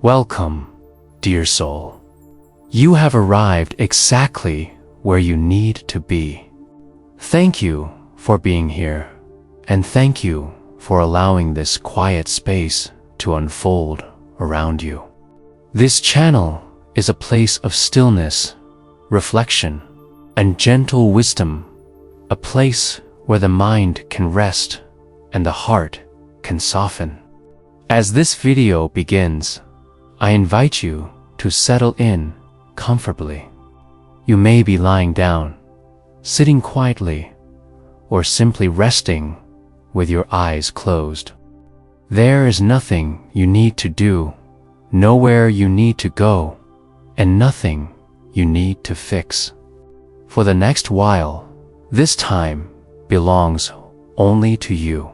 Welcome, dear soul. You have arrived exactly where you need to be. Thank you for being here, and thank you for allowing this quiet space to unfold around you. This channel is a place of stillness, reflection, and gentle wisdom, a place where the mind can rest and the heart can soften. As this video begins, I invite you to settle in comfortably. You may be lying down, sitting quietly, or simply resting with your eyes closed. There is nothing you need to do, nowhere you need to go, and nothing you need to fix. For the next while, this time belongs only to you.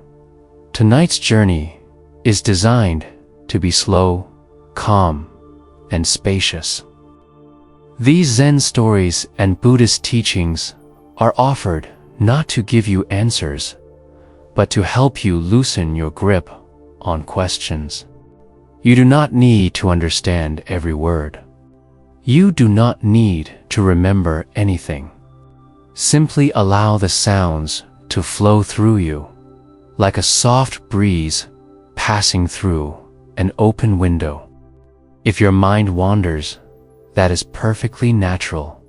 Tonight's journey is designed to be slow, calm, and spacious. These Zen stories and Buddhist teachings are offered not to give you answers, but to help you loosen your grip on questions. You do not need to understand every word. You do not need to remember anything. Simply allow the sounds to flow through you, like a soft breeze passing through an open window. If your mind wanders, that is perfectly natural.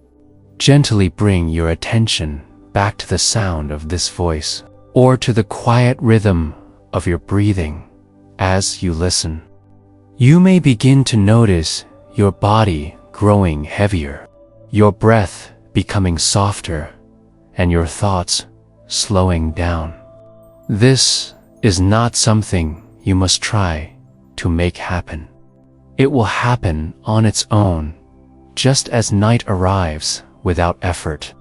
Gently bring your attention back to the sound of this voice, or to the quiet rhythm of your breathing as you listen. You may begin to notice your body growing heavier, your breath becoming softer, and your thoughts slowing down. This is not something you must try to make happen. It will happen on its own, just as night arrives without effort.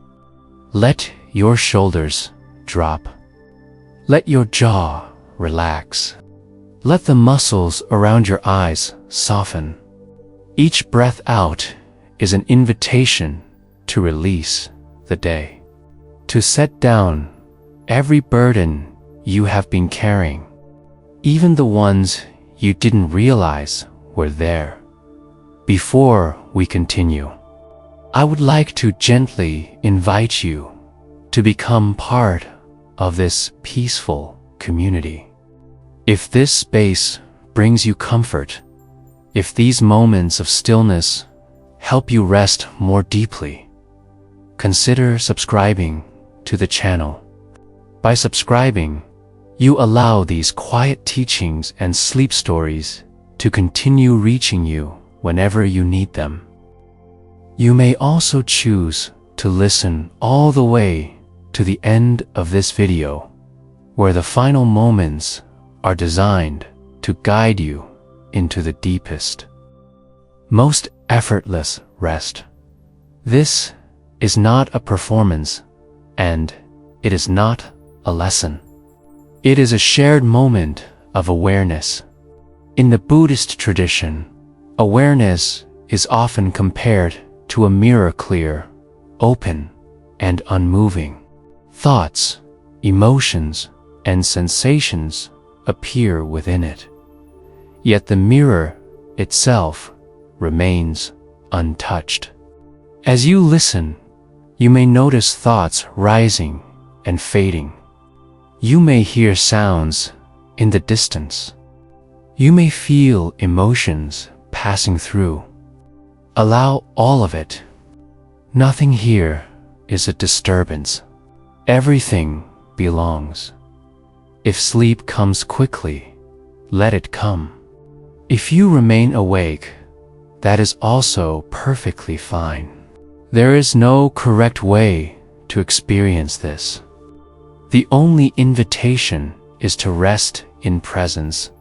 Let your shoulders drop. Let your jaw relax. Let the muscles around your eyes soften. Each breath out is an invitation to release the day, to set down every burden you have been carrying, even the ones you didn't realize were there. Before we continue, I would like to gently invite you to become part of this peaceful community. If this space brings you comfort, if these moments of stillness help you rest more deeply, consider subscribing to the channel. By subscribing, you allow these quiet teachings and sleep stories to continue reaching you whenever you need them. You may also choose to listen all the way to the end of this video, where the final moments are designed to guide you into the deepest, most effortless rest. This is not a performance, and it is not a lesson. It is a shared moment of awareness. In the Buddhist tradition, awareness is often compared to a mirror, clear, open, and unmoving. Thoughts, emotions, and sensations appear within it. Yet the mirror itself remains untouched. As you listen, you may notice thoughts rising and fading. You may hear sounds in the distance. You may feel emotions passing through. Allow all of it. Nothing here is a disturbance. Everything belongs. If sleep comes quickly, let it come. If you remain awake, that is also perfectly fine. There is no correct way to experience this. The only invitation is to rest in presence,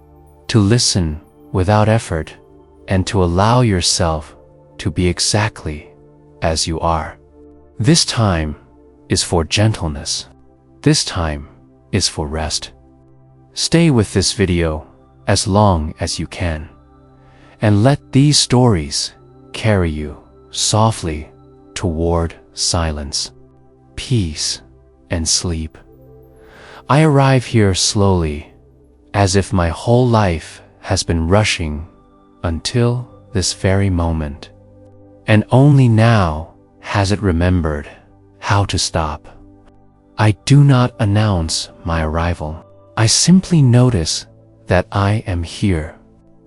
to listen without effort, and to allow yourself to be exactly as you are. This time is for gentleness. This time is for rest. Stay with this video as long as you can, and let these stories carry you softly toward silence, peace, and sleep. I arrive here slowly, as if my whole life has been rushing until this very moment. And only now has it remembered how to stop. I do not announce my arrival. I simply notice that I am here.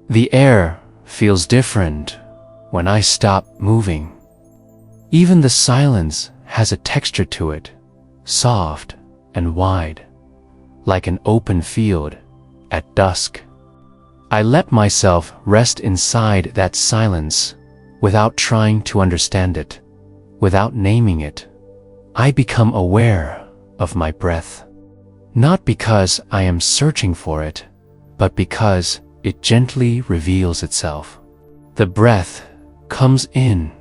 The air feels different when I stop moving. Even the silence has a texture to it, soft and wide, like an open field at dusk. I let myself rest inside that silence without trying to understand it, without naming it. I become aware of my breath, not because I am searching for it, but because it gently reveals itself. The breath comes in,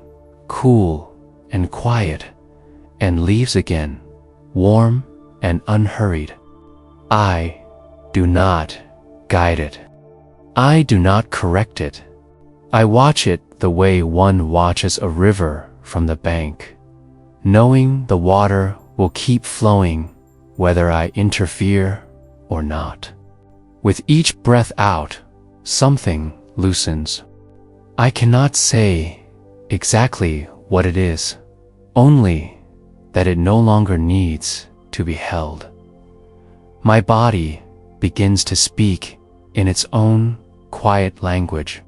cool and quiet, and leaves again, warm and unhurried. I do not guide it. I do not correct it. I watch it the way one watches a river from the bank, knowing the water will keep flowing whether I interfere or not. With each breath out, something loosens. I cannot say exactly what it is, only that it no longer needs to be held. My body begins to speak in its own quiet language.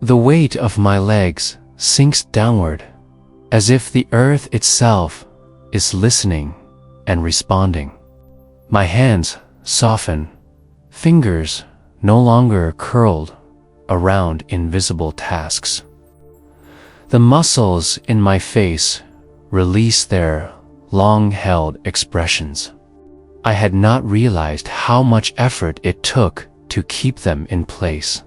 The weight of my legs sinks downward, as if the earth itself is listening and responding. My hands soften, fingers no longer curled around invisible tasks. The muscles in my face release their long-held expressions. I had not realized how much effort it took to keep them in place.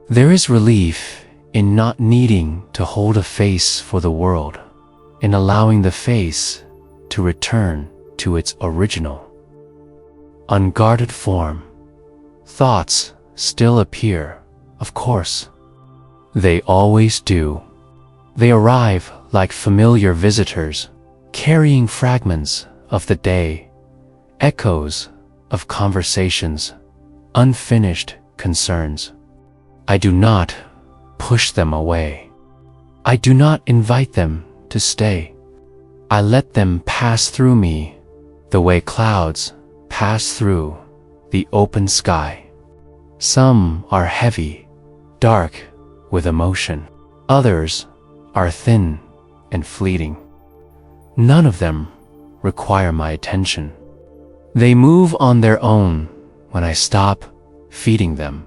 There is relief in not needing to hold a face for the world, in allowing the face to return to its original, unguarded form. Thoughts still appear, of course. They always do. They arrive like familiar visitors, carrying fragments of the day, echoes of conversations, unfinished concerns. I do not push them away. I do not invite them to stay. I let them pass through me the way clouds pass through the open sky. Some are heavy, dark with emotion. Others are thin and fleeting. None of them require my attention. They move on their own when I stop feeding them.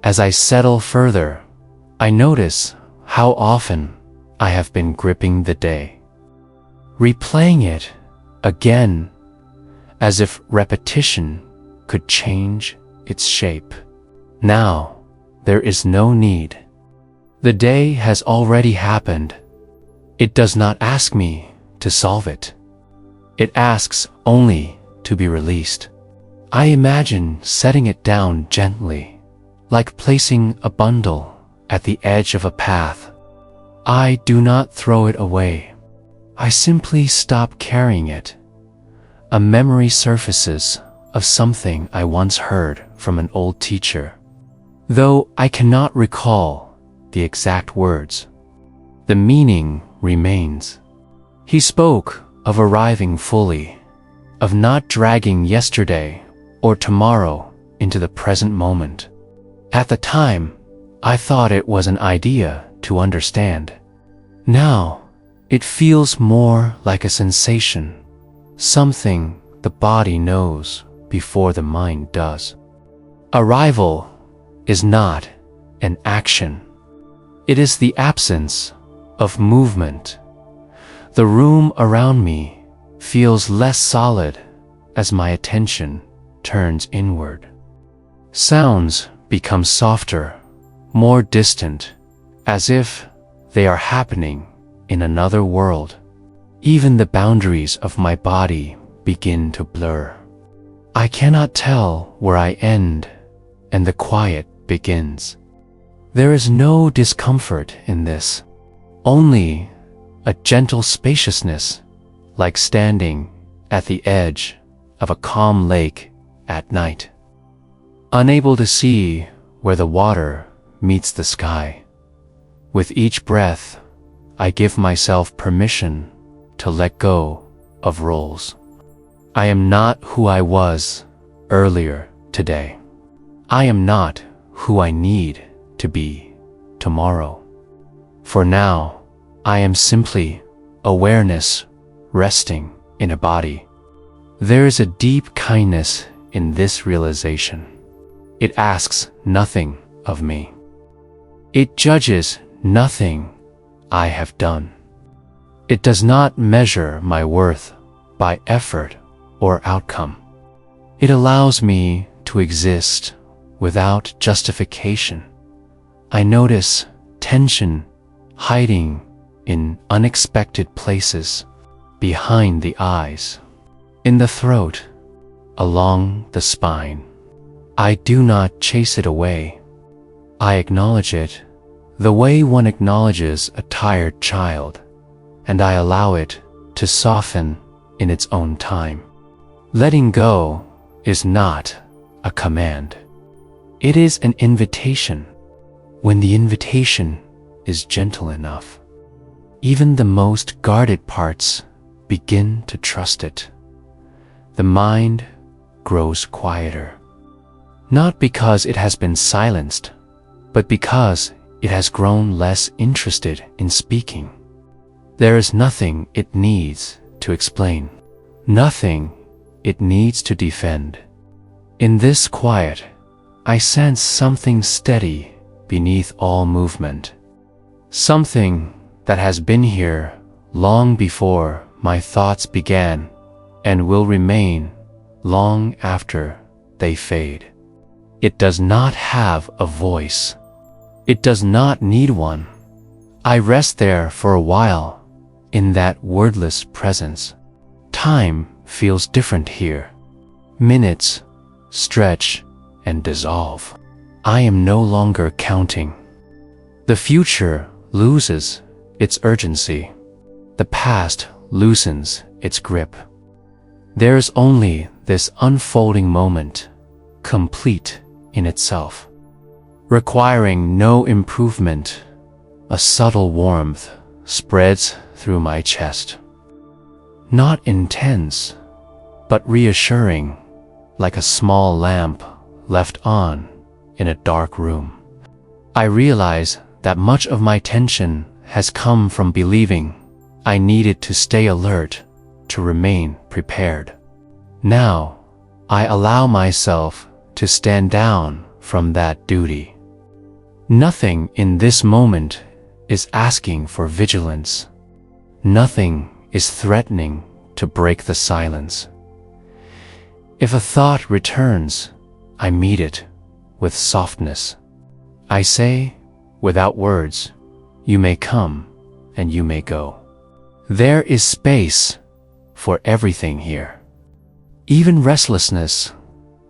As I settle further, I notice how often I have been gripping the day, replaying it again, as if repetition could change its shape. Now, there is no need. The day has already happened. It does not ask me to solve it. It asks only to be released. I imagine setting it down gently, like placing a bundle at the edge of a path. I do not throw it away. I simply stop carrying it. A memory surfaces of something I once heard from an old teacher, though I cannot recall the exact words. The meaning remains. He spoke of arriving fully, of not dragging yesterday or tomorrow into the present moment. At the time, I thought it was an idea to understand. Now, it feels more like a sensation, something the body knows before the mind does. Arrival is not an action. It is the absence of movement. The room around me feels less solid as my attention turns inward. Sounds become softer, more distant, as if they are happening in another world. Even the boundaries of my body begin to blur. I cannot tell where I end and the quiet begins. There is no discomfort in this, only a gentle spaciousness, like standing at the edge of a calm lake at night, unable to see where the water meets the sky. With each breath, I give myself permission to let go of roles. I am not who I was earlier today. I am not who I need to be tomorrow. For now, I am simply awareness resting in a body. There is a deep kindness in this realization. It asks nothing of me. It judges nothing I have done. It does not measure my worth by effort or outcome. It allows me to exist without justification. I notice tension hiding in unexpected places, behind the eyes, in the throat, along the spine. I do not chase it away. I acknowledge it the way one acknowledges a tired child, and I allow it to soften in its own time. Letting go is not a command. It is an invitation. When the invitation is gentle enough, even the most guarded parts begin to trust it. The mind grows quieter, not because it has been silenced, but because it has grown less interested in speaking. There is nothing it needs to explain, nothing it needs to defend. In this quiet, I sense something steady beneath all movement, something that has been here long before my thoughts began and will remain long after they fade. It does not have a voice. It does not need one. I rest there for a while in that wordless presence. Time feels different here. Minutes stretch and dissolve. I am no longer counting. The future loses its urgency. The past loosens its grip. There is only this unfolding moment, complete in itself, requiring no improvement. A subtle warmth spreads through my chest. Not intense, but reassuring, like a small lamp left on in a dark room. I realize that much of my tension has come from believing I needed to stay alert to remain prepared. Now, I allow myself to stand down from that duty. Nothing in this moment is asking for vigilance. Nothing is threatening to break the silence. If a thought returns, I meet it with softness. I say, without words, you may come and you may go. There is space for everything here. Even restlessness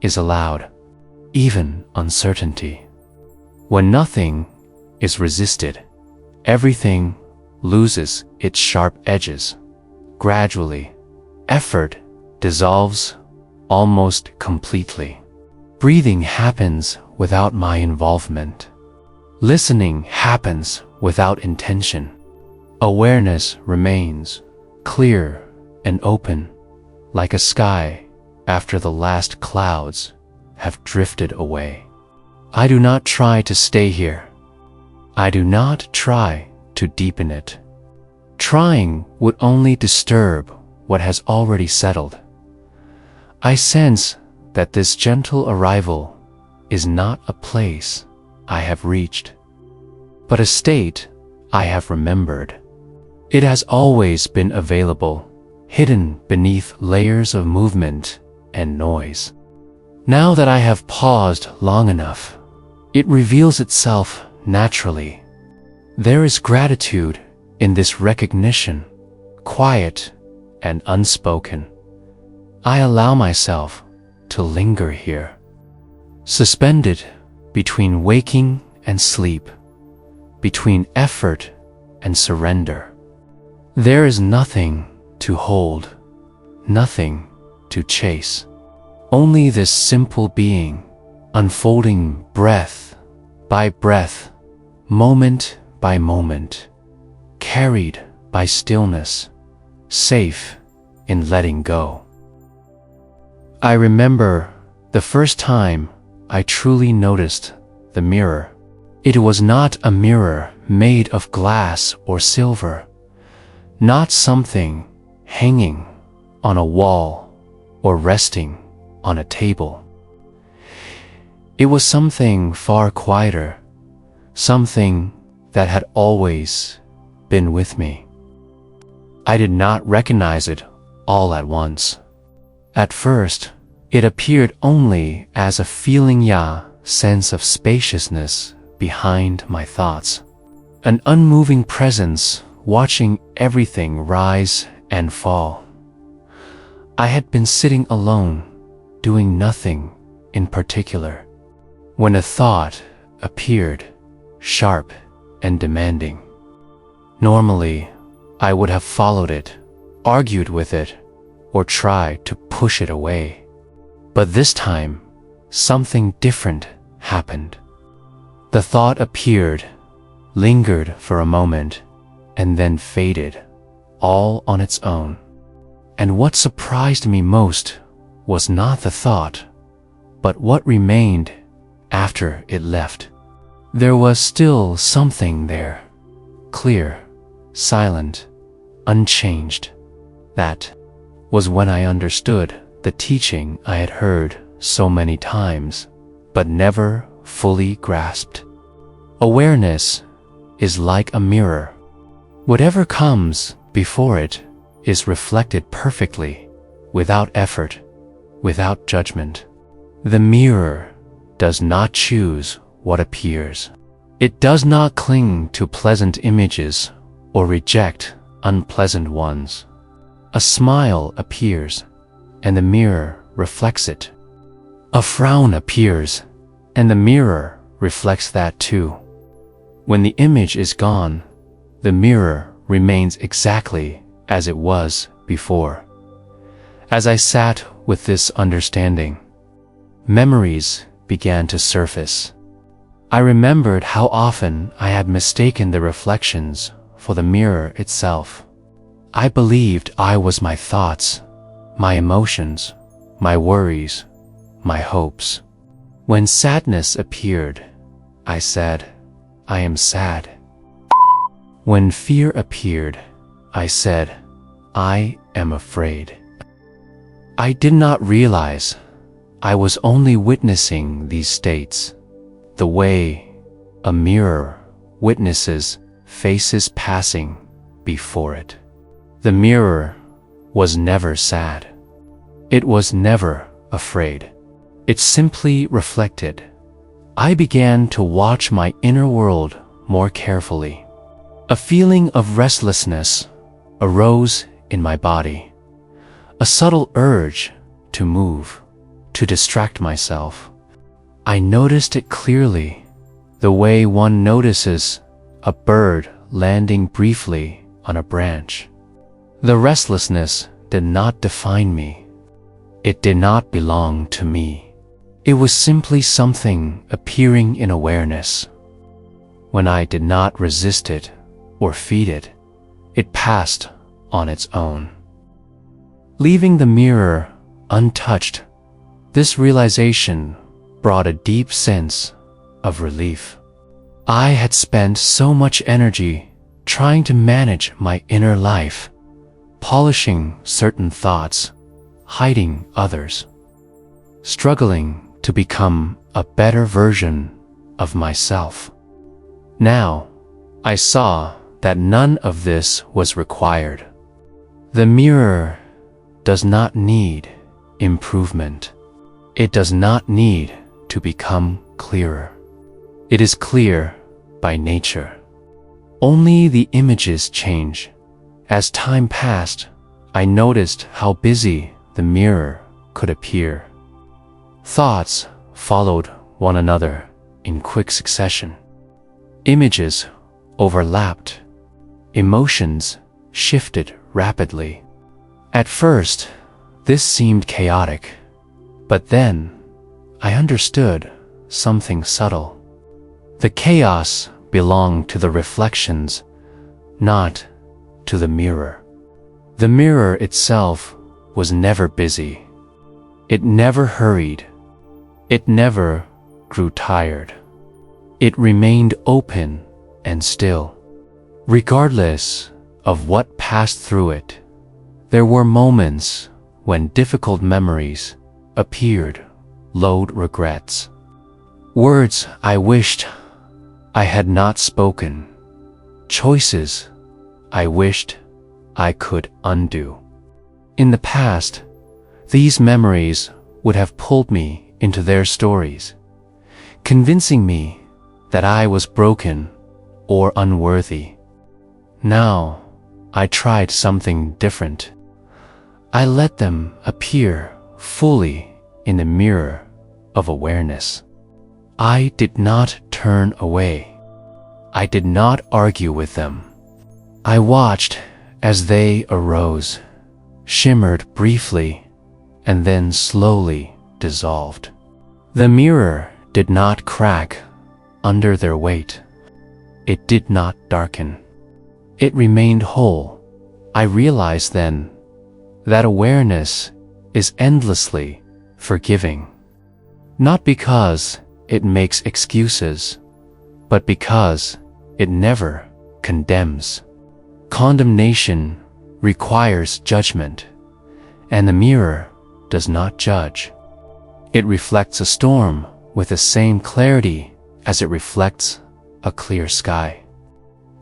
is allowed, even uncertainty. When nothing is resisted, everything loses its sharp edges. Gradually, effort dissolves almost completely. Breathing happens without my involvement. Listening happens without intention. Awareness remains clear and open, like a sky after the last clouds have drifted away. I do not try to stay here. I do not try to deepen it. Trying would only disturb what has already settled. I sense that this gentle arrival is not a place I have reached, but a state I have remembered. It has always been available, hidden beneath layers of movement and noise. Now that I have paused long enough, it reveals itself naturally. There is gratitude in this recognition, quiet and unspoken. I allow myself to linger here, suspended between waking and sleep, between effort and surrender. There is nothing to hold, nothing to chase. Only this simple being, unfolding breath by breath, moment by moment, carried by stillness, safe in letting go. I remember the first time I truly noticed the mirror. It was not a mirror made of glass or silver, not something hanging on a wall or resting on a table. It was something far quieter, something that had always been with me. I did not recognize it all at once. At first, it appeared only as a feeling sense of spaciousness behind my thoughts, an unmoving presence watching everything rise and fall. I had been sitting alone, doing nothing in particular, when a thought appeared, sharp and demanding. Normally, I would have followed it, argued with it, or tried to push it away. But this time, something different happened. The thought appeared, lingered for a moment, and then faded, all on its own. And what surprised me most was not the thought, but what remained after it left. There was still something there, clear, silent, unchanged. That was when I understood the teaching I had heard so many times, but never fully grasped. Awareness is like a mirror. Whatever comes before it is reflected perfectly, without effort, without judgment. The mirror does not choose what appears. It does not cling to pleasant images or reject unpleasant ones. A smile appears, and the mirror reflects it. A frown appears, and the mirror reflects that too. When the image is gone, the mirror remains exactly as it was before. As I sat with this understanding, memories began to surface. I remembered how often I had mistaken the reflections for the mirror itself. I believed I was my thoughts, my emotions, my worries, my hopes. When sadness appeared, I said, "I am sad." When fear appeared, I said, "I am afraid." I did not realize I was only witnessing these states, the way a mirror witnesses faces passing before it. The mirror was never sad. It was never afraid. It simply reflected. I began to watch my inner world more carefully. A feeling of restlessness arose in my body, a subtle urge to move, to distract myself. I noticed it clearly, the way one notices a bird landing briefly on a branch. The restlessness did not define me. It did not belong to me. It was simply something appearing in awareness. When I did not resist it or feed it, it passed on its own. Leaving the mirror untouched, this realization brought a deep sense of relief. I had spent so much energy trying to manage my inner life, polishing certain thoughts, hiding others, struggling to become a better version of myself. Now, I saw that none of this was required. The mirror does not need improvement. It does not need to become clearer. It is clear by nature. Only the images change. As time passed, I noticed how busy the mirror could appear. Thoughts followed one another in quick succession. Images overlapped. Emotions shifted rapidly. At first, this seemed chaotic, but then I understood something subtle. The chaos belonged to the reflections, not to the mirror. The mirror itself was never busy. It never hurried. It never grew tired. It remained open and still. Regardless of what passed through it, there were moments when difficult memories appeared, load regrets. Words I wished I had not spoken. Choices I wished I could undo. In the past, these memories would have pulled me into their stories, convincing me that I was broken or unworthy. Now, I tried something different. I let them appear fully in the mirror of awareness. I did not turn away. I did not argue with them. I watched as they arose, shimmered briefly, and then slowly dissolved. The mirror did not crack under their weight. It did not darken. It remained whole. I realized then that awareness is endlessly forgiving, not because it makes excuses, but because it never condemns. Condemnation requires judgment, and the mirror does not judge. It reflects a storm with the same clarity as it reflects a clear sky.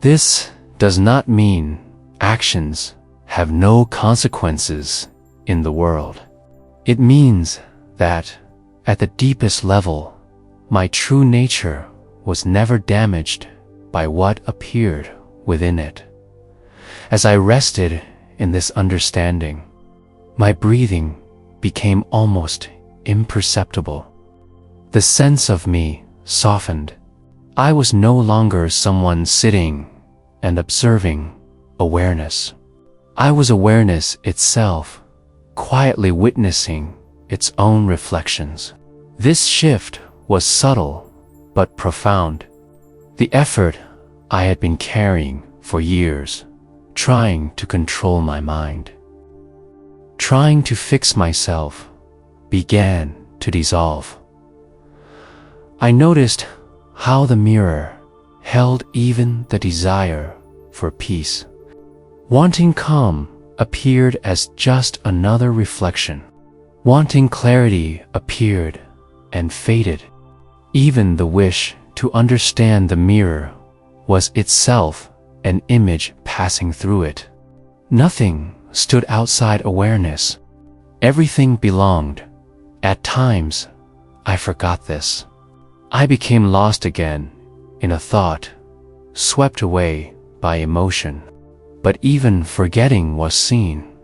This does not mean actions have no consequences in the world. It means that, at the deepest level, my true nature was never damaged by what appeared within it. As I rested in this understanding, my breathing became almost imperceptible. The sense of me softened. I was no longer someone sitting and observing awareness. I was awareness itself, quietly witnessing its own reflections. This shift was subtle but profound. The effort I had been carrying for years, trying to control my mind, trying to fix myself, began to dissolve. I noticed how the mirror held even the desire for peace. Wanting calm appeared as just another reflection. Wanting clarity appeared and faded. Even the wish to understand the mirror was itself an image passing through it. Nothing stood outside awareness. Everything belonged. At times, I forgot this. I became lost again in a thought, swept away by emotion. But even forgetting was seen.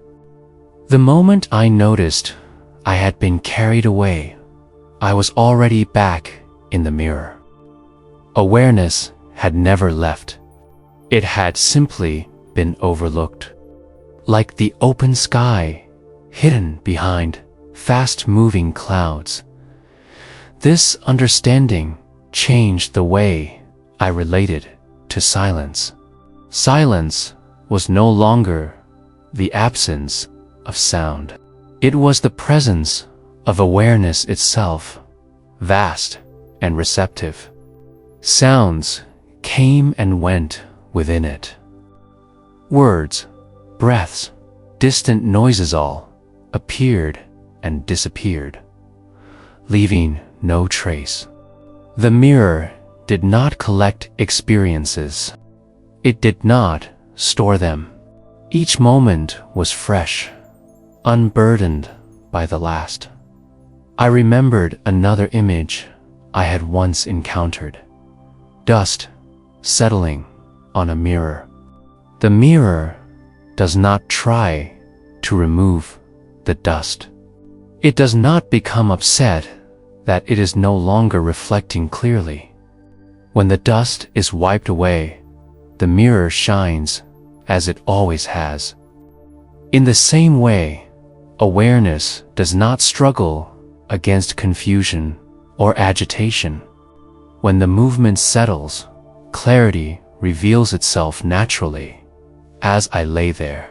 The moment I noticed I had been carried away, I was already back in the mirror. Awareness had never left. It had simply been overlooked. Like the open sky, hidden behind fast-moving clouds. This understanding changed the way I related to silence. Silence was no longer the absence of sound. It was the presence of awareness itself, vast and receptive. Sounds came and went within it. Words, breaths, distant noises all appeared and disappeared, leaving no trace. The mirror did not collect experiences. It did not store them. Each moment was fresh, unburdened by the last. I remembered another image I had once encountered. Dust settling on a mirror. The mirror does not try to remove the dust. It does not become upset that it is no longer reflecting clearly. When the dust is wiped away, the mirror shines as it always has. In the same way, awareness does not struggle against confusion or agitation. When the movement settles, clarity reveals itself naturally. As I lay there,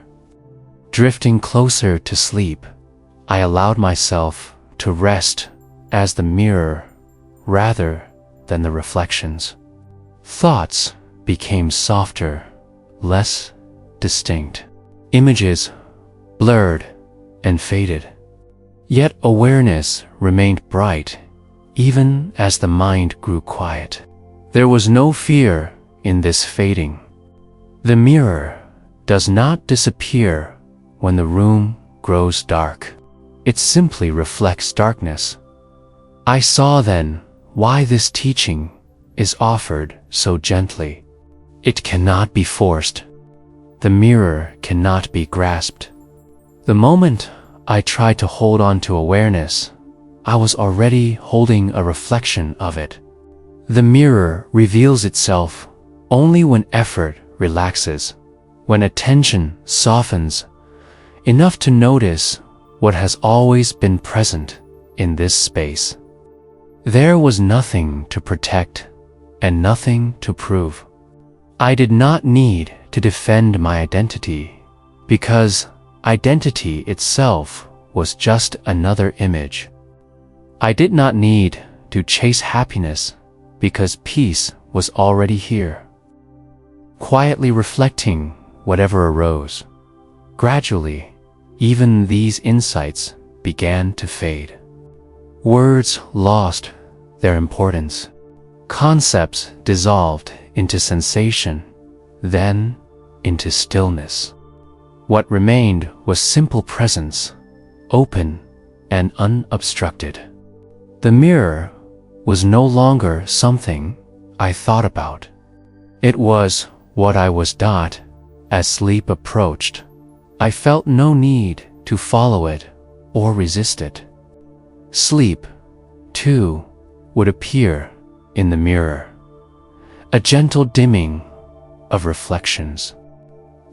drifting closer to sleep, I allowed myself to rest as the mirror rather than the reflections. Thoughts became softer, less distinct. Images blurred and faded. Yet awareness remained bright, even as the mind grew quiet. There was no fear in this fading. The mirror does not disappear when the room grows dark. It simply reflects darkness. I saw then why this teaching is offered so gently. It cannot be forced. The mirror cannot be grasped. The moment I tried to hold on to awareness, I was already holding a reflection of it. The mirror reveals itself only when effort relaxes, when attention softens enough to notice what has always been present in this space. There was nothing to protect and nothing to prove. I did not need to defend my identity, because identity itself was just another image. I did not need to chase happiness, because peace was already here. Quietly reflecting whatever arose, gradually, even these insights began to fade. Words lost their importance. Concepts dissolved into sensation, then into stillness. What remained was simple presence, open and unobstructed. The mirror was no longer something I thought about. It was what I was not. As sleep approached, I felt no need to follow it or resist it. Sleep, too, would appear in the mirror, a gentle dimming of reflections.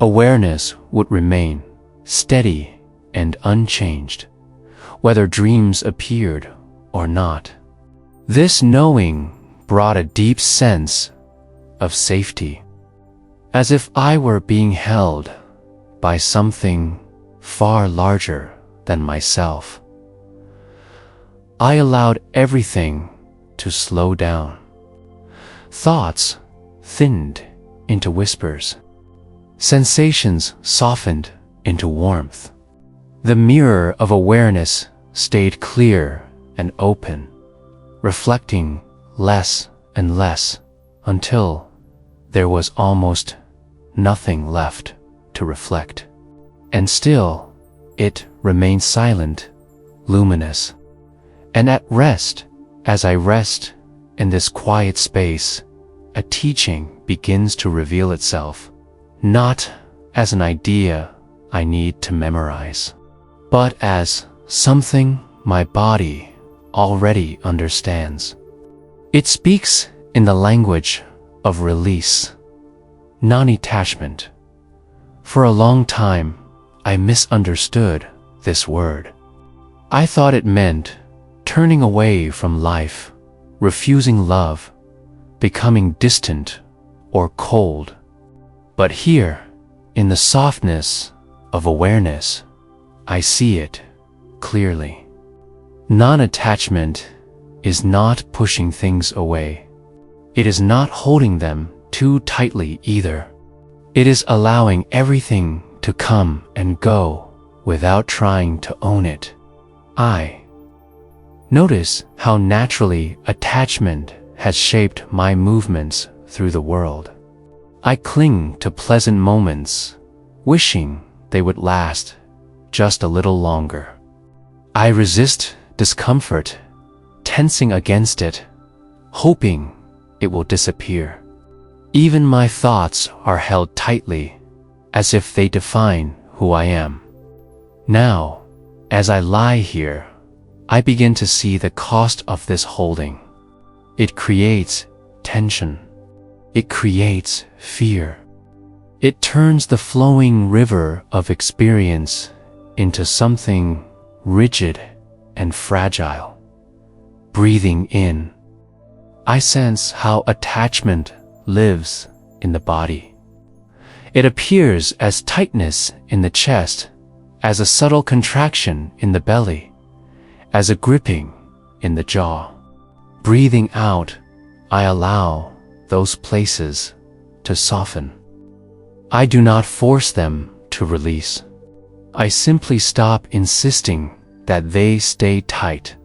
Awareness would remain steady and unchanged, whether dreams appeared or not. This knowing brought a deep sense of safety, as if I were being held by something far larger than myself. I allowed everything to slow down. Thoughts thinned into whispers. Sensations softened into warmth. The mirror of awareness stayed clear and open, reflecting less and less until there was almost nothing left to reflect. And still, it remained silent, luminous, and at rest. As I rest in this quiet space, a teaching begins to reveal itself, not as an idea I need to memorize, but as something my body already understands. It speaks in the language of release, non-attachment. For a long time, I misunderstood this word. I thought it meant turning away from life, refusing love, becoming distant or cold. But here, in the softness of awareness, I see it clearly. Non-attachment is not pushing things away. It is not holding them too tightly either. It is allowing everything to come and go without trying to own it. I notice how naturally attachment has shaped my movements through the world. I cling to pleasant moments, wishing they would last just a little longer. I resist discomfort, tensing against it, hoping it will disappear. Even my thoughts are held tightly, as if they define who I am. Now, as I lie here, I begin to see the cost of this holding. It creates tension. It creates fear. It turns the flowing river of experience into something rigid and fragile. Breathing in, I sense how attachment lives in the body. It appears as tightness in the chest, as a subtle contraction in the belly, as a gripping in the jaw. Breathing out, I allow those places to soften. I do not force them to release. I simply stop insisting that they stay tight.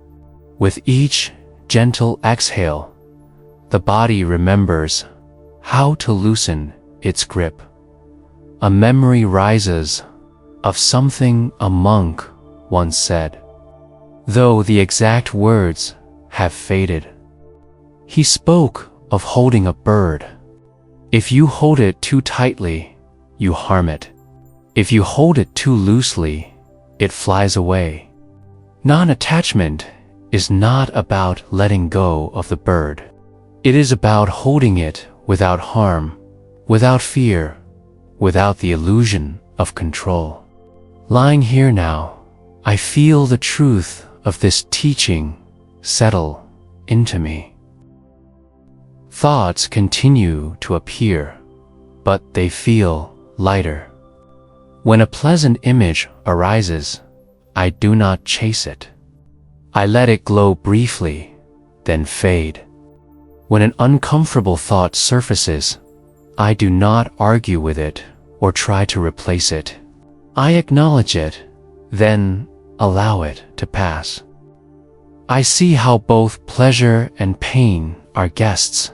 With each gentle exhale, the body remembers how to loosen its grip. A memory rises of something a monk once said, though the exact words have faded. He spoke of holding a bird. If you hold it too tightly, you harm it. If you hold it too loosely, it flies away. Non-attachment is not about letting go of the bird. It is about holding it without harm, without fear, without the illusion of control. Lying here now, I feel the truth of this teaching settle into me. Thoughts continue to appear, but they feel lighter. When a pleasant image arises, I do not chase it. I let it glow briefly, then fade. When an uncomfortable thought surfaces, I do not argue with it or try to replace it. I acknowledge it, then allow it to pass. I see how both pleasure and pain are guests,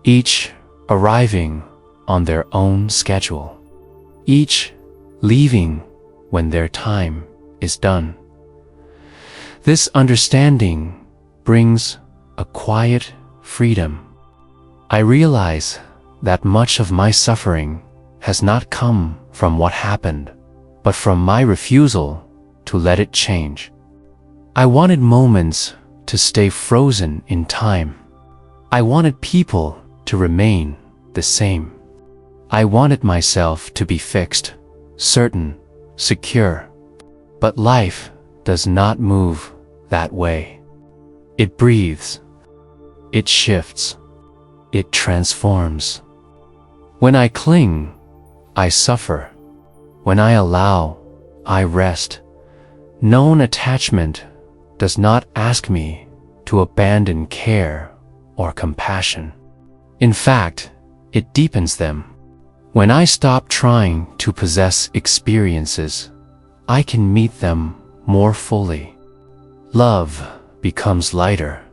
each arriving on their own schedule, each leaving when their time is done. This understanding brings a quiet freedom. I realize that much of my suffering has not come from what happened, but from my refusal to let it change. I wanted moments to stay frozen in time. I wanted people to remain the same. I wanted myself to be fixed, certain, secure. But life does not move that way. It breathes. It shifts. It transforms. When I cling, I suffer. When I allow, I rest. Known attachment does not ask me to abandon care or compassion. In fact, it deepens them. When I stop trying to possess experiences, I can meet them more fully. Love becomes lighter,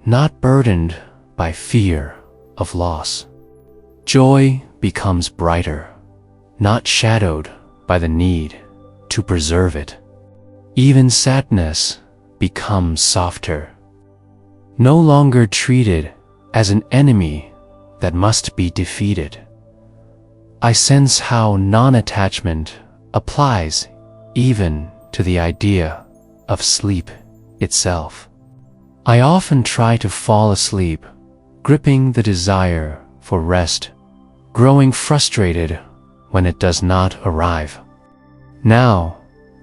not burdened by fear of loss. Joy becomes brighter, not shadowed by the need to preserve it. Even sadness becomes softer, no longer treated as an enemy that must be defeated. I sense how non-attachment applies even to the idea of sleep itself. I often try to fall asleep, gripping the desire for rest, growing frustrated when it does not arrive. Now,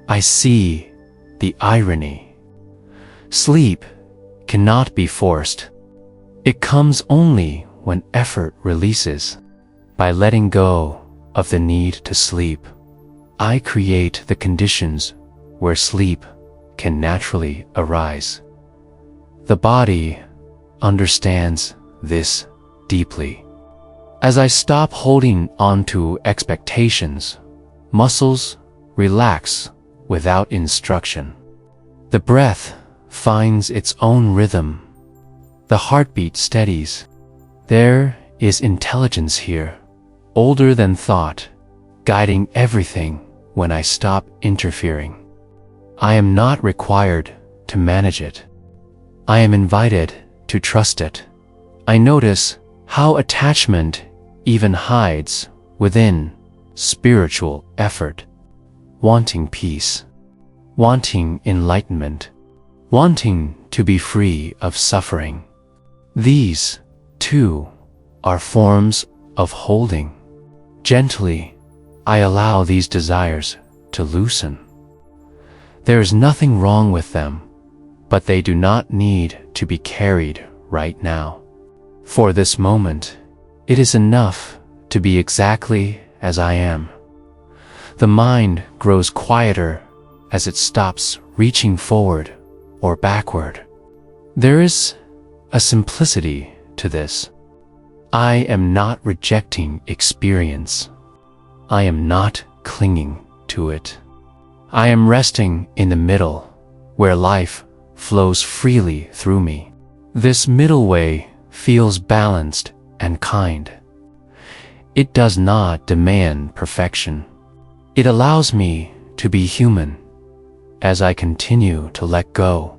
I see the irony. Sleep cannot be forced. It comes only when effort releases. By letting go of the need to sleep, I create the conditions where sleep can naturally arise. The body understands this deeply. As I stop holding on to expectations, muscles relax without instruction. The breath finds its own rhythm. The heartbeat steadies. There is intelligence here, older than thought, guiding everything when I stop interfering. I am not required to manage it. I am invited to trust it. I notice how attachment even hides within spiritual effort, wanting peace, wanting enlightenment, wanting to be free of suffering. These, too, are forms of holding. Gently, I allow these desires to loosen. There is nothing wrong with them, but they do not need to be carried right now. For this moment, it is enough to be exactly as I am. The mind grows quieter as it stops reaching forward or backward. There is a simplicity to this. I am not rejecting experience. I am not clinging to it. I am resting in the middle, where life flows freely through me. This middle way feels balanced and kind. It does not demand perfection. It allows me to be human. As I continue to let go,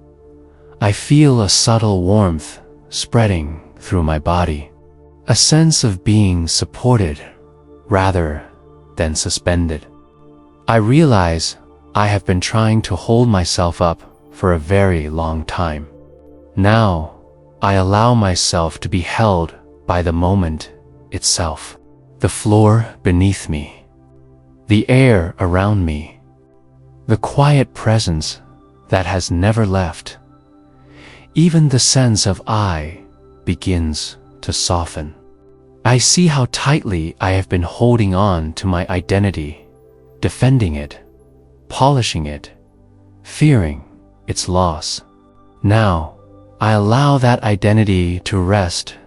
I feel a subtle warmth spreading through my body, a sense of being supported rather than suspended. I realize I have been trying to hold myself up for a very long time. Now, I allow myself to be held by the moment itself. The floor beneath me, the air around me, the quiet presence that has never left. Even the sense of I begins to soften. I see how tightly I have been holding on to my identity, defending it, polishing it, fearing its loss. Now, I allow that identity to rest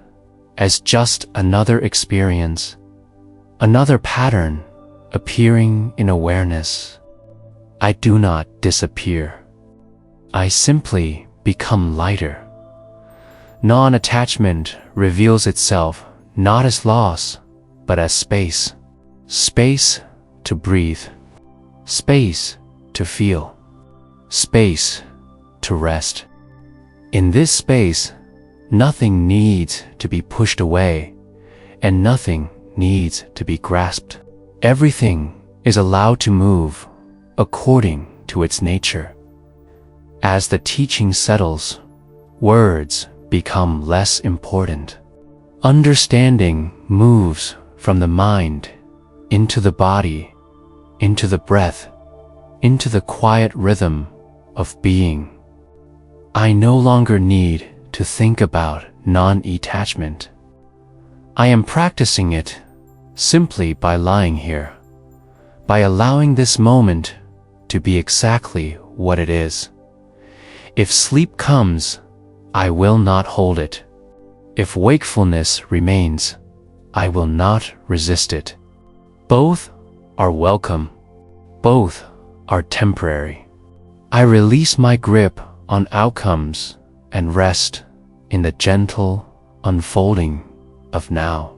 as just another experience, another pattern appearing in awareness. I do not disappear. I simply become lighter. Non-attachment reveals itself not as loss, but as space. Space to breathe. Space to feel. Space to rest. In this space, nothing needs to be pushed away, and nothing needs to be grasped. Everything is allowed to move according to its nature. As the teaching settles, words become less important. Understanding moves from the mind into the body, into the breath, into the quiet rhythm of being. I no longer need to think about non-attachment. I am practicing it simply by lying here, by allowing this moment to be exactly what it is. If sleep comes, I will not hold it. If wakefulness remains, I will not resist it. Both are welcome. Both are temporary. I release my grip on outcomes and rest in the gentle unfolding of now,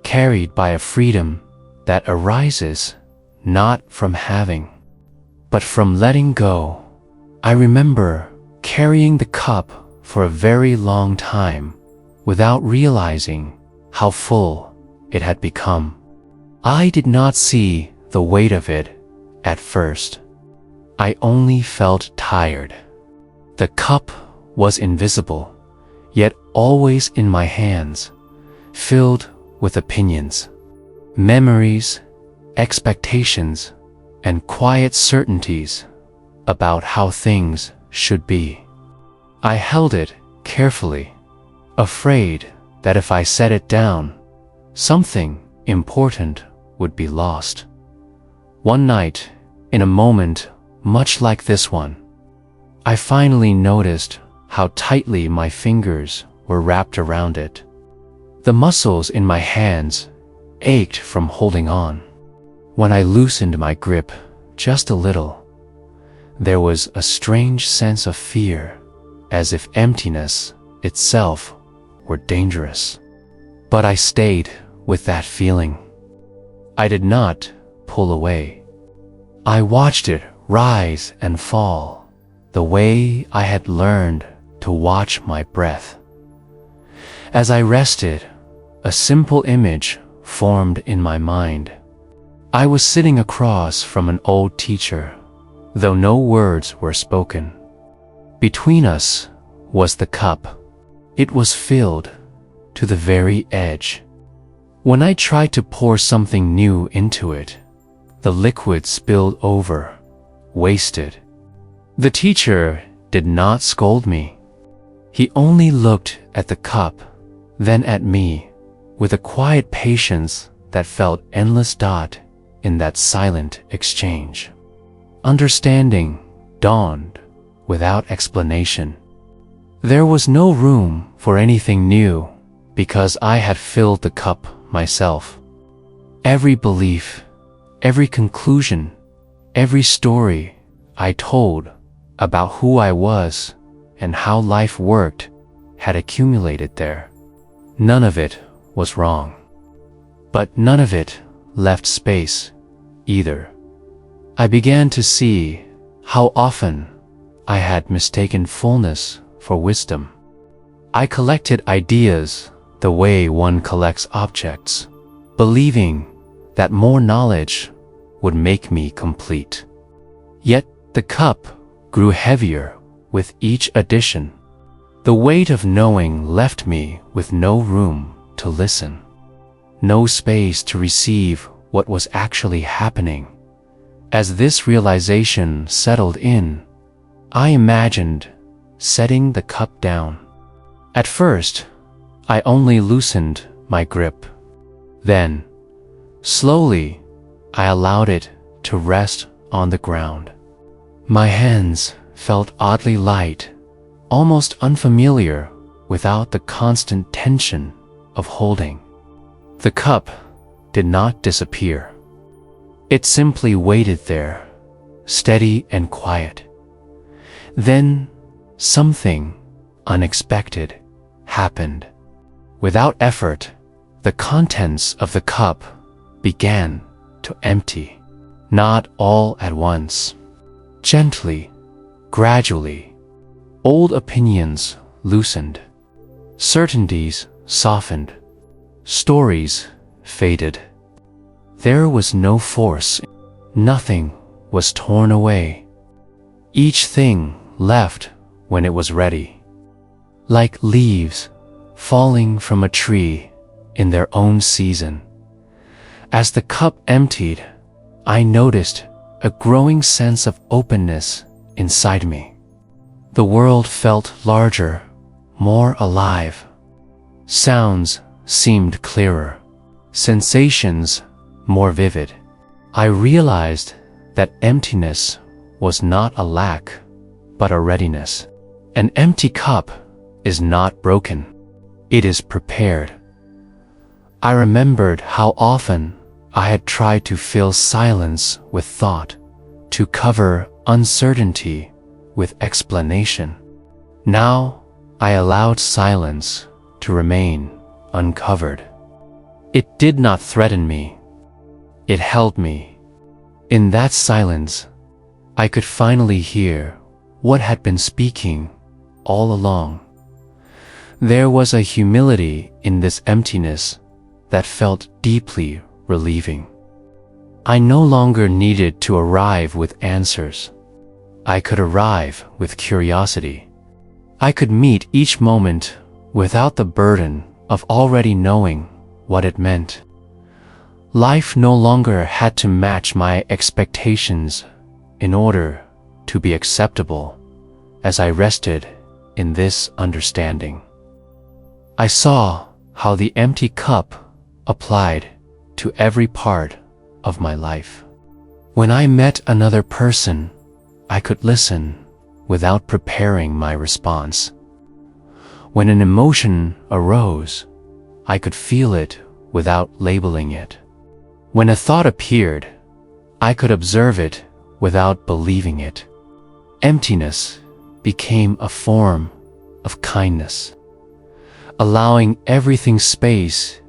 carried by a freedom that arises not from having, but from letting go. I remember carrying the cup for a very long time without realizing how full it had become. I did not see the weight of it at first. I only felt tired. The cup was invisible, yet always in my hands, filled with opinions, memories, expectations, and quiet certainties about how things should be. I held it carefully, afraid that if I set it down, something important would be lost. One night, in a moment much like this one, I finally noticed how tightly my fingers were wrapped around it. The muscles in my hands ached from holding on. When I loosened my grip just a little, there was a strange sense of fear, as if emptiness itself were dangerous. But I stayed with that feeling. I did not pull away. I watched it rise and fall, the way I had learned to watch my breath. As I rested, a simple image formed in my mind. I was sitting across from an old teacher, though no words were spoken. Between us was the cup. It was filled to the very edge. When I tried to pour something new into it, the liquid spilled over, wasted. The teacher did not scold me. He only looked at the cup then at me, with a quiet patience that felt endless in that silent exchange. Understanding dawned without explanation. There was no room for anything new because I had filled the cup myself. Every belief, every conclusion, every story I told about who I was and how life worked had accumulated there. None of it was wrong, but none of it left space either. I began to see how often I had mistaken fullness for wisdom. I collected ideas the way one collects objects, believing that more knowledge would make me complete. Yet the cup grew heavier with each addition. The weight of knowing left me with no room to listen, no space to receive what was actually happening. As this realization settled in, I imagined setting the cup down. At first, I only loosened my grip. Then, slowly, I allowed it to rest on the ground. My hands felt oddly light, almost unfamiliar without the constant tension of holding. The cup did not disappear. It simply waited there, steady and quiet. Then, something unexpected happened. Without effort, the contents of the cup began to empty. Not all at once. Gently, gradually. Old opinions loosened. Certainties softened. Stories faded. There was no force. Nothing was torn away. Each thing left when it was ready. Like leaves falling from a tree in their own season. As the cup emptied, I noticed a growing sense of openness inside me. The world felt larger, more alive. Sounds seemed clearer, sensations more vivid. I realized that emptiness was not a lack, but a readiness. An empty cup is not broken. It is prepared. I remembered how often I had tried to fill silence with thought, to cover uncertainty with explanation. Now I allowed silence to remain uncovered. It did not threaten me. It held me. In that silence, I could finally hear what had been speaking all along. There was a humility in this emptiness that felt deeply relieving. I no longer needed to arrive with answers. I could arrive with curiosity. I could meet each moment without the burden of already knowing what it meant. Life no longer had to match my expectations in order to be acceptable as I rested in this understanding. I saw how the empty cup applied to every part of my life. When I met another person, I could listen without preparing my response. When an emotion arose, I could feel it without labeling it. When a thought appeared, I could observe it without believing it. Emptiness became a form of kindness, allowing everything space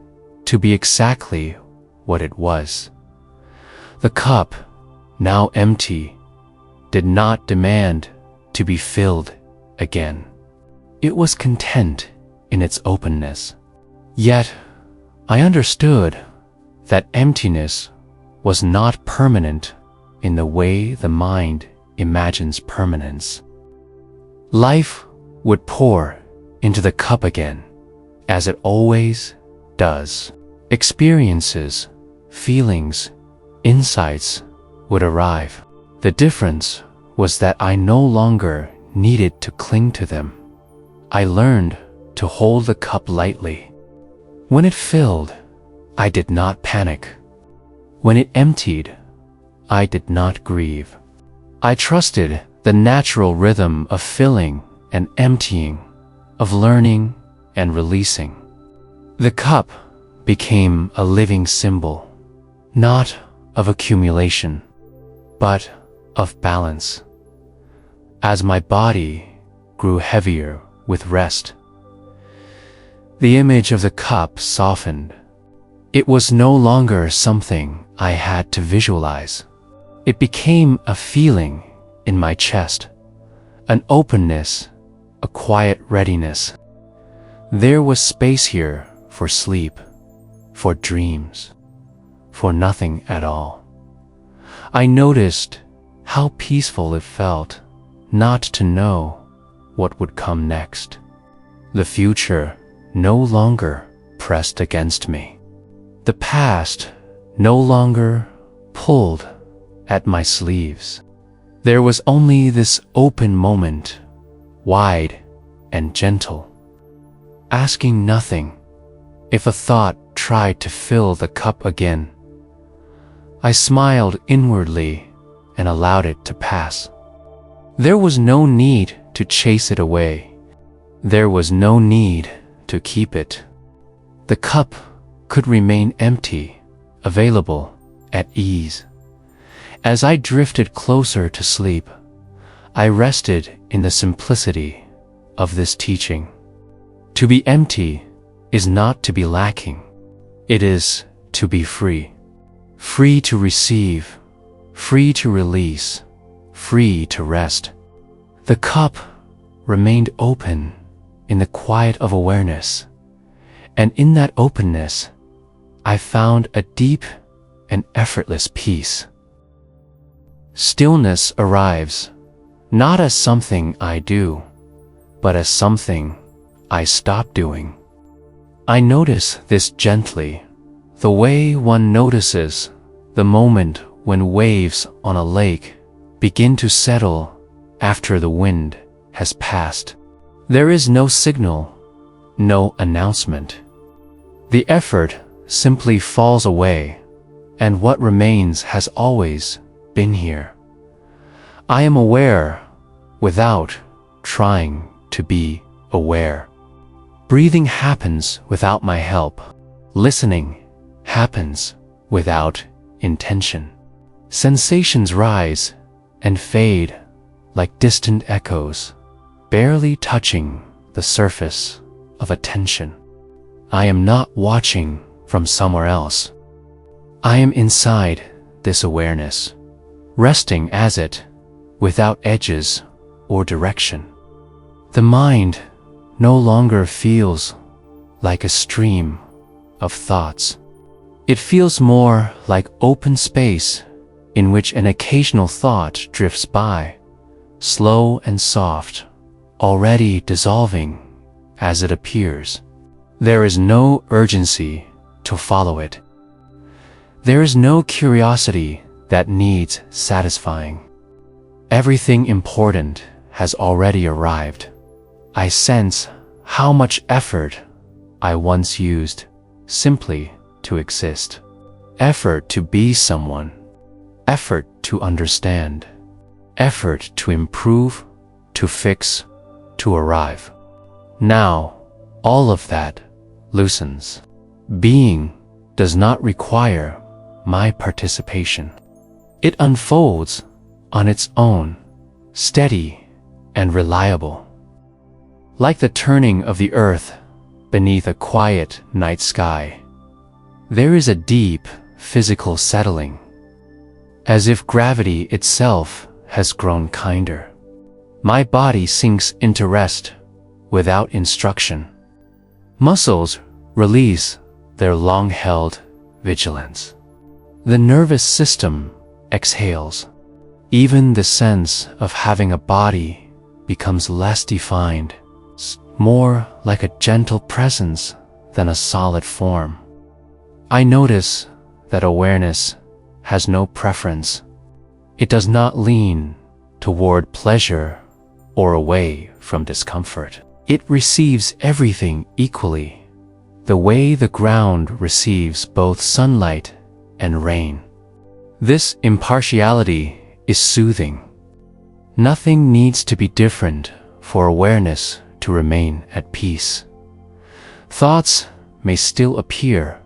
to be exactly what it was. The cup, now empty, did not demand to be filled again. It was content in its openness. Yet, I understood that emptiness was not permanent in the way the mind imagines permanence. Life would pour into the cup again, as it always does. Experiences, feelings, insights would arrive. The difference was that I no longer needed to cling to them. I learned to hold the cup lightly, When it filled, I did not panic. When it emptied, I did not grieve. I trusted the natural rhythm of filling and emptying, of learning and releasing. The cup became a living symbol, not of accumulation, but of balance. As my body grew heavier with rest, the image of the cup softened. It was no longer something I had to visualize. It became a feeling in my chest, an openness, a quiet readiness. There was space here for sleep, for dreams, for nothing at all. I noticed how peaceful it felt not to know what would come next. The future no longer pressed against me. The past no longer pulled at my sleeves. There was only this open moment, wide and gentle, asking nothing. If a thought tried to fill the cup again, I smiled inwardly and allowed it to pass. There was no need to chase it away. There was no need to keep it. The cup could remain empty, available, at ease. As I drifted closer to sleep, I rested in the simplicity of this teaching. To be empty is not to be lacking. It is to be free. Free to receive, free to release, free to rest. The cup remained open in the quiet of awareness, and in that openness, I found a deep and effortless peace. Stillness arrives, not as something I do, but as something I stop doing. I notice this gently, the way one notices the moment when waves on a lake begin to settle after the wind has passed. There is no signal, no announcement. The effort simply falls away, and what remains has always been here. I am aware without trying to be aware. Breathing happens without my help. Listening happens without intention. Sensations rise and fade like distant echoes, barely touching the surface of attention. I am not watching from somewhere else. I am inside this awareness, resting as it, without edges or direction. The mind no longer feels like a stream of thoughts. It feels more like open space in which an occasional thought drifts by, slow and soft, already dissolving as it appears. There is no urgency to follow it. There is no curiosity that needs satisfying. Everything important has already arrived. I sense how much effort I once used simply to exist. Effort to be someone. Effort to understand. Effort to improve, to fix, to arrive. Now, all of that loosens. Being does not require my participation. It unfolds on its own, steady and reliable. Like the turning of the earth beneath a quiet night sky, there is a deep physical settling, as if gravity itself has grown kinder. My body sinks into rest without instruction. Muscles release their long-held vigilance. The nervous system exhales. Even the sense of having a body becomes less defined, more like a gentle presence than a solid form. I notice that awareness has no preference. It does not lean toward pleasure or away from discomfort. It receives everything equally, the way the ground receives both sunlight and rain. This impartiality is soothing. Nothing needs to be different for awareness to remain at peace. Thoughts may still appear,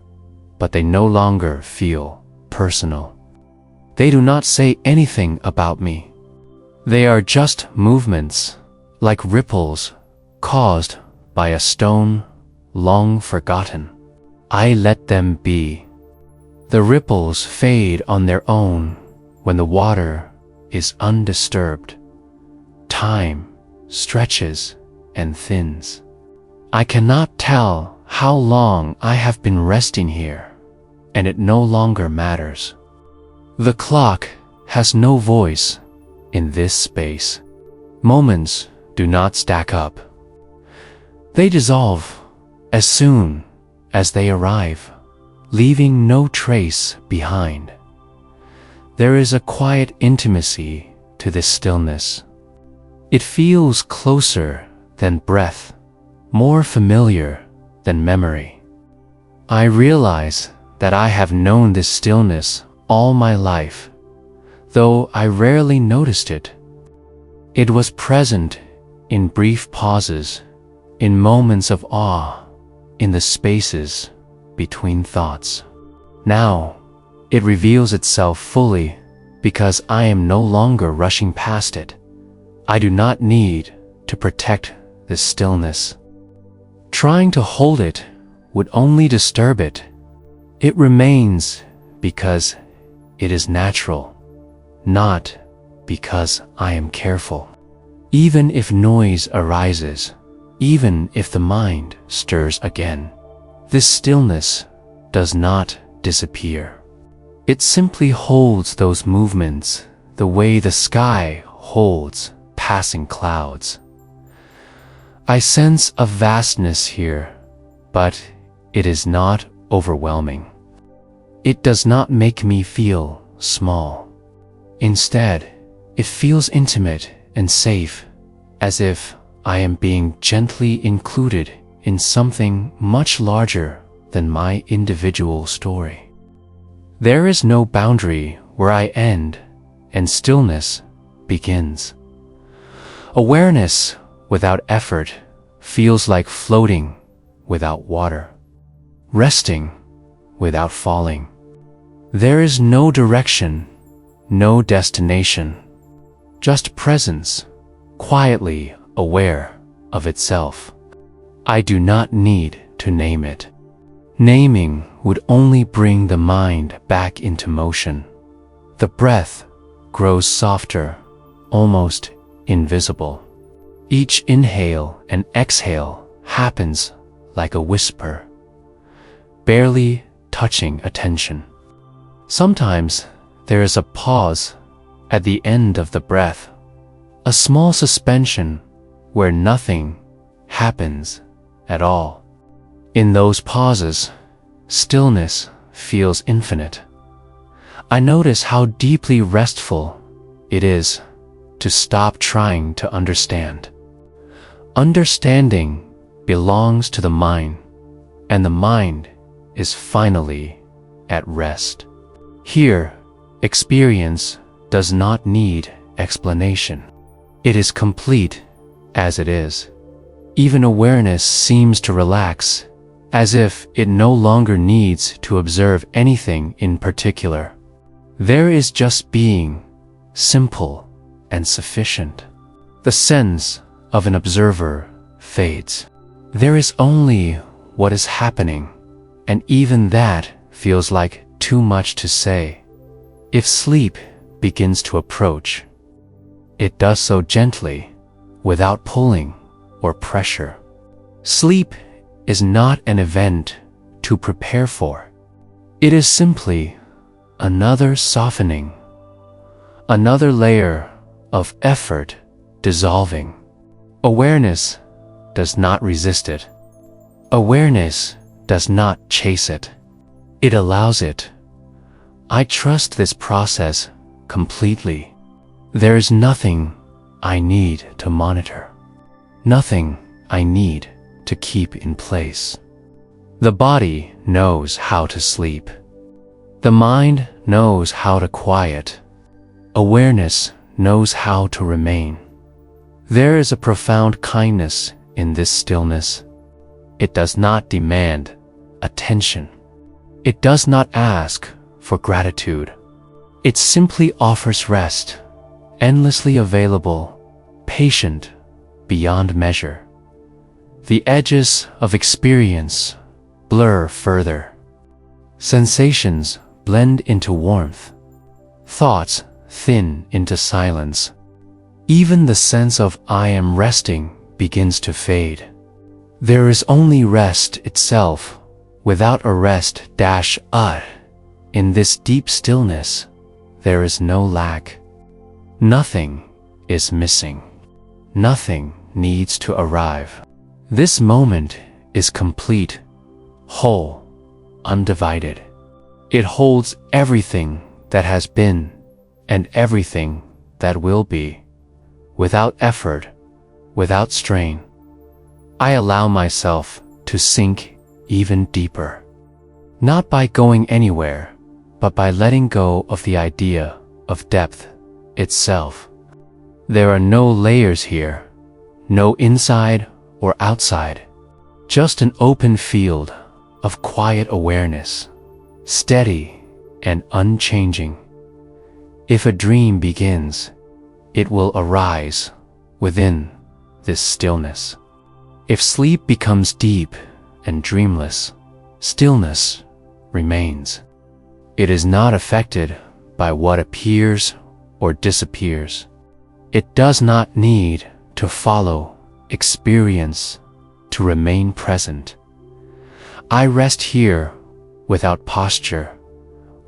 but they no longer feel personal. They do not say anything about me. They are just movements, like ripples caused by a stone long forgotten. I let them be. The ripples fade on their own when the water is undisturbed. Time stretches and thins. I cannot tell how long I have been resting here, and it no longer matters. The clock has no voice in this space. Moments do not stack up. They dissolve as soon as they arrive, leaving no trace behind. There is a quiet intimacy to this stillness. It feels closer than breath, more familiar than memory. I realize that I have known this stillness all my life, though I rarely noticed it. It was present in brief pauses, in moments of awe, in the spaces between thoughts. Now, it reveals itself fully because I am no longer rushing past it. I do not need to protect this stillness. Trying to hold it would only disturb it. It remains because it is natural, not because I am careful. Even if noise arises, even if the mind stirs again, this stillness does not disappear. It simply holds those movements the way the sky holds passing clouds. I sense a vastness here, but it is not overwhelming. It does not make me feel small. Instead, it feels intimate and safe, as if I am being gently included in something much larger than my individual story. There is no boundary where I end and stillness begins. Awareness without effort feels like floating without water, resting without falling. There is no direction, no destination, just presence, quietly aware of itself. I do not need to name it. Naming would only bring the mind back into motion. The breath grows softer, almost invisible. Each inhale and exhale happens like a whisper, barely touching attention. Sometimes there is a pause at the end of the breath, a small suspension where nothing happens at all. In those pauses, stillness feels infinite. I notice how deeply restful it is to stop trying to understand. Understanding belongs to the mind, and the mind is finally at rest. Here, experience does not need explanation. It is complete as it is. Even awareness seems to relax, as if it no longer needs to observe anything in particular. There is just being, simple and sufficient. The sense of an observer fades. There is only what is happening, and even that feels like too much to say. If sleep begins to approach, it does so gently, without pulling or pressure. Sleep is not an event to prepare for. It is simply another softening, another layer of effort dissolving. Awareness does not resist it. Awareness does not chase it. It allows it. I trust this process completely. There is nothing I need to monitor, nothing I need to keep in place. The body knows how to sleep. The mind knows how to quiet. Awareness knows how to remain. There is a profound kindness in this stillness. It does not demand attention. It does not ask for gratitude. It simply offers rest, endlessly available, patient, beyond measure. The edges of experience blur further. Sensations blend into warmth. Thoughts thin into silence. Even the sense of I am resting begins to fade. There is only rest itself, without a rest in this deep stillness, there is no lack. Nothing is missing. Nothing needs to arrive. This moment is complete, whole, undivided. It holds everything that has been and everything that will be, without effort, without strain. I allow myself to sink even deeper, not by going anywhere, but by letting go of the idea of depth itself. There are no layers here, no inside or outside, just an open field of quiet awareness, steady and unchanging. If a dream begins, it will arise within this stillness. If sleep becomes deep and dreamless, stillness remains. It is not affected by what appears or disappears. It does not need to follow experience to remain present. I rest here without posture,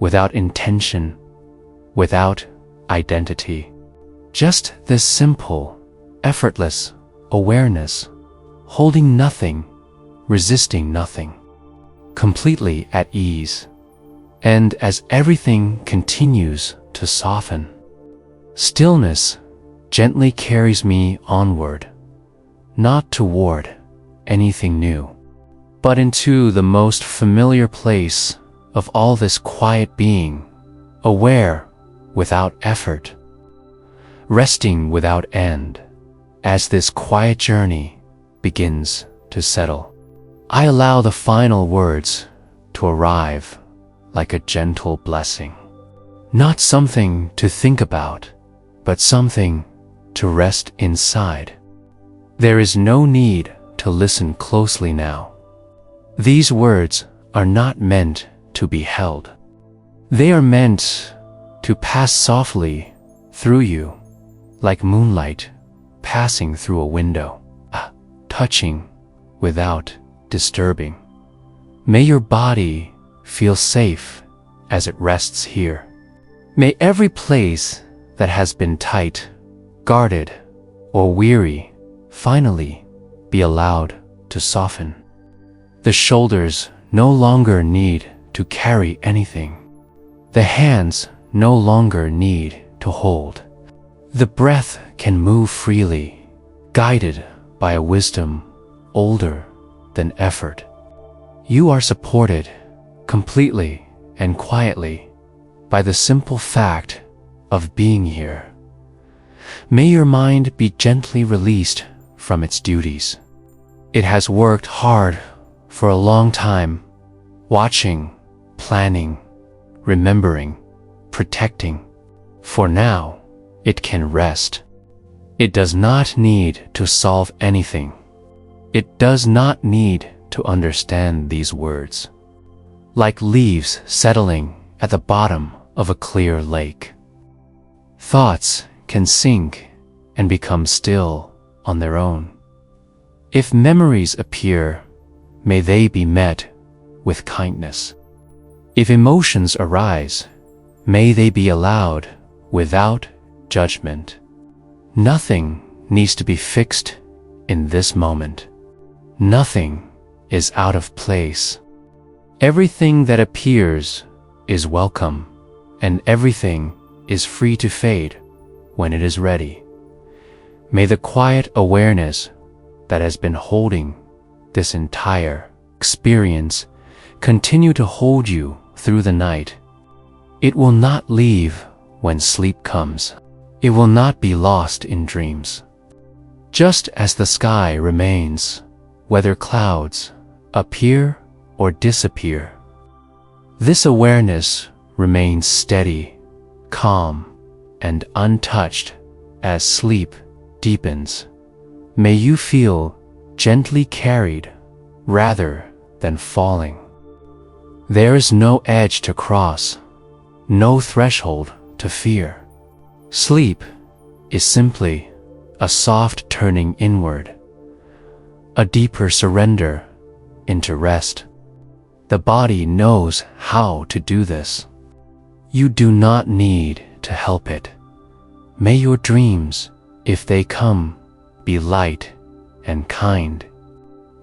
without intention, without identity. Just this simple, effortless awareness, holding nothing, resisting nothing, completely at ease. And as everything continues to soften, stillness gently carries me onward, not toward anything new, but into the most familiar place of all this quiet being, aware without effort, resting without end. As this quiet journey begins to settle, I allow the final words to arrive like a gentle blessing. Not something to think about, but something to rest inside. There is no need to listen closely now. These words are not meant to be held. They are meant to pass softly through you, like moonlight passing through a window, touching without disturbing. May your body feel safe as it rests here. May every place that has been tight, guarded, or weary finally be allowed to soften. The shoulders no longer need to carry anything. The hands no longer need to hold. The breath can move freely, guided by a wisdom older than effort. You are supported completely and quietly by the simple fact of being here. May your mind be gently released from its duties. It has worked hard for a long time, watching, planning, remembering, protecting. For now, it can rest. It does not need to solve anything. It does not need to understand these words. Like leaves settling at the bottom of a clear lake, thoughts can sink and become still on their own. If memories appear, may they be met with kindness. If emotions arise, may they be allowed without judgment. Nothing needs to be fixed in this moment. Nothing is out of place. Everything that appears is welcome, and everything is free to fade when it is ready. May the quiet awareness that has been holding this entire experience continue to hold you through the night. It will not leave when sleep comes. It will not be lost in dreams. Just as the sky remains, whether clouds appear or disappear, this awareness remains steady, calm, and untouched as sleep deepens. May you feel gently carried rather than falling. There is no edge to cross, no threshold to fear. Sleep is simply a soft turning inward, a deeper surrender into rest. The body knows how to do this. You do not need to help it. May your dreams, if they come, be light and kind.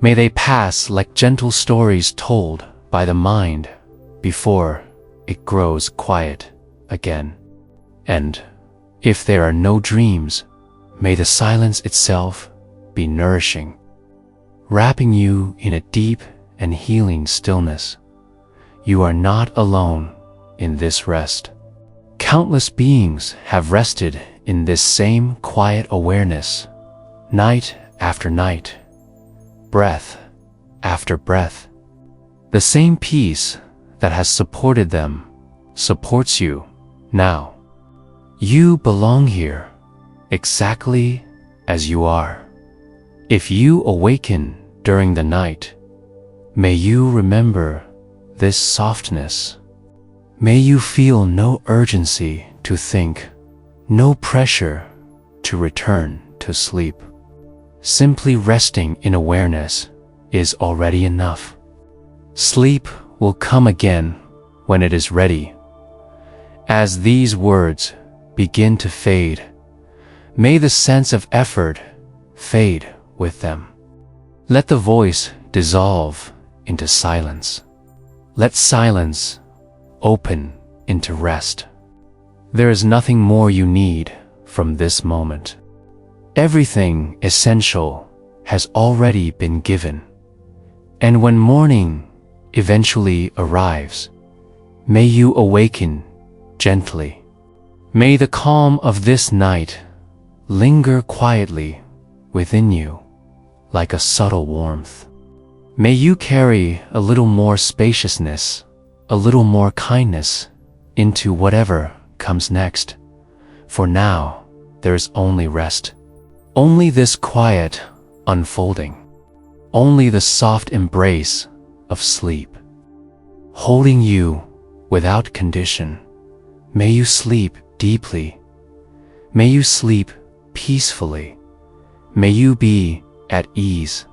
May they pass like gentle stories told by the mind before it grows quiet again. And if there are no dreams, may the silence itself be nourishing, wrapping you in a deep and healing stillness. You are not alone in this rest. Countless beings have rested in this same quiet awareness, night after night, breath after breath. The same peace that has supported them supports you now. You belong here, exactly as you are. If you awaken during the night, may you remember this softness. May you feel no urgency to think, no pressure to return to sleep. Simply resting in awareness is already enough. Sleep will come again when it is ready. As these words begin to fade, may the sense of effort fade with them. Let the voice dissolve into silence. Let silence open into rest. There is nothing more you need from this moment. Everything essential has already been given. And when morning eventually arrives, may you awaken gently. May the calm of this night linger quietly within you like a subtle warmth. May you carry a little more spaciousness, a little more kindness into whatever comes next. For now, there is only rest. Only this quiet unfolding. Only the soft embrace of sleep, holding you without condition. May you sleep deeply. May you sleep peacefully. May you be at ease